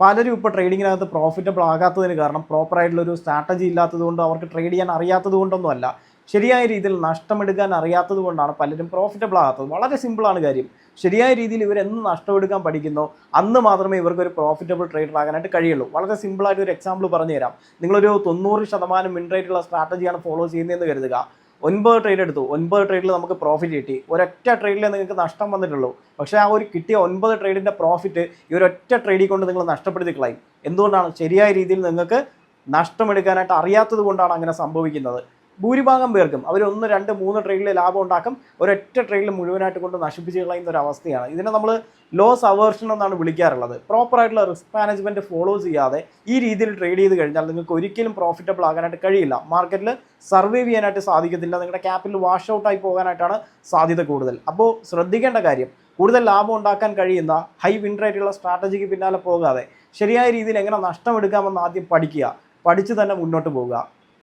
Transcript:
പലരും ഇപ്പോൾ ട്രേഡിങ്ങിനകത്ത് പ്രോഫിറ്റബിൾ ആകാത്തതിന് കാരണം പ്രോപ്പറായിട്ടുള്ളൊരു സ്ട്രാറ്റജി ഇല്ലാത്തതുകൊണ്ടും അവർക്ക് ട്രേഡ് ചെയ്യാൻ അറിയാത്തത് കൊണ്ടൊന്നുമല്ല, ശരിയായ രീതിയിൽ നഷ്ടമെടുക്കാൻ അറിയാത്തത് കൊണ്ടാണ് പലരും പ്രോഫിറ്റബിൾ ആകാത്തത്. വളരെ സിമ്പിളാണ് കാര്യം. ശരിയായ രീതിയിൽ ഇവരെന്ന് നഷ്ടമെടുക്കാൻ പഠിക്കുന്നോ അന്ന് മാത്രമേ ഇവർക്കൊരു പ്രോഫിറ്റബിൾ ട്രേഡർ ആകാനായിട്ട് കഴിയുള്ളൂ. വളരെ സിമ്പിളായിട്ട് ഒരു എക്സാമ്പിൾ പറഞ്ഞു തരാം. നിങ്ങളൊരു 90% വിൻ റേറ്റുള്ള സ്ട്രാറ്റജിയാണ് ഫോളോ ചെയ്യുന്നതെന്ന് കരുതുക. 9 ട്രേഡ് എടുത്തു, 9 ട്രേഡിൽ നമുക്ക് പ്രോഫിറ്റ് കിട്ടി. ഒരൊറ്റ ട്രേഡിലേ നിങ്ങൾക്ക് നഷ്ടം വന്നിട്ടുള്ളൂ. പക്ഷേ ആ ഒരു കിട്ടിയ 9 ട്രേഡിൻ്റെ പ്രോഫിറ്റ് ഈ ഒരൊറ്റ ട്രേഡിൽ കൊണ്ട് നിങ്ങൾ നഷ്ടപ്പെടുത്തി കളയും. എന്തുകൊണ്ടാണ്? ശരിയായ രീതിയിൽ നിങ്ങൾക്ക് നഷ്ടമെടുക്കാനായിട്ട് അറിയാത്തത് കൊണ്ടാണ് അങ്ങനെ സംഭവിക്കുന്നത്. ഭൂരിഭാഗം പേർക്കും അവർ 1, 2, 3 ട്രേഡിൽ ലാഭം ഉണ്ടാക്കും, ഒരൊറ്റ ട്രേഡിൽ മുഴുവനായിട്ട് കൊണ്ട് നശിപ്പിച്ച് കളയുന്ന ഒരു അവസ്ഥയാണ്. ഇതിനെ നമ്മൾ ലോസ് അവേർഷൻ എന്നാണ് വിളിക്കാറുള്ളത്. പ്രോപ്പറായിട്ടുള്ള റിസ്ക് മാനേജ്മെൻറ്റ് ഫോളോ ചെയ്യാതെ ഈ രീതിയിൽ ട്രേഡ് ചെയ്ത് കഴിഞ്ഞാൽ നിങ്ങൾക്ക് ഒരിക്കലും പ്രോഫിറ്റബിൾ ആകാനായിട്ട് കഴിയില്ല. മാർക്കറ്റിൽ സർവൈവ് ചെയ്യാനായിട്ട് സാധിക്കത്തില്ല. നിങ്ങളുടെ ക്യാപിറ്റൽ വാഷ് ഔട്ടായി പോകാനായിട്ടാണ് സാധ്യത കൂടുതൽ. അപ്പോൾ ശ്രദ്ധിക്കേണ്ട കാര്യം, കൂടുതൽ ലാഭം ഉണ്ടാക്കാൻ കഴിയുന്ന ഹൈ വിൻ റേറ്റുള്ള സ്ട്രാറ്റജിക്ക് പിന്നാലെ പോകാതെ ശരിയായ രീതിയിൽ എങ്ങനെ നഷ്ടമെടുക്കാമെന്ന് ആദ്യം പഠിക്കുക. പഠിച്ച് തന്നെ മുന്നോട്ട് പോവുക.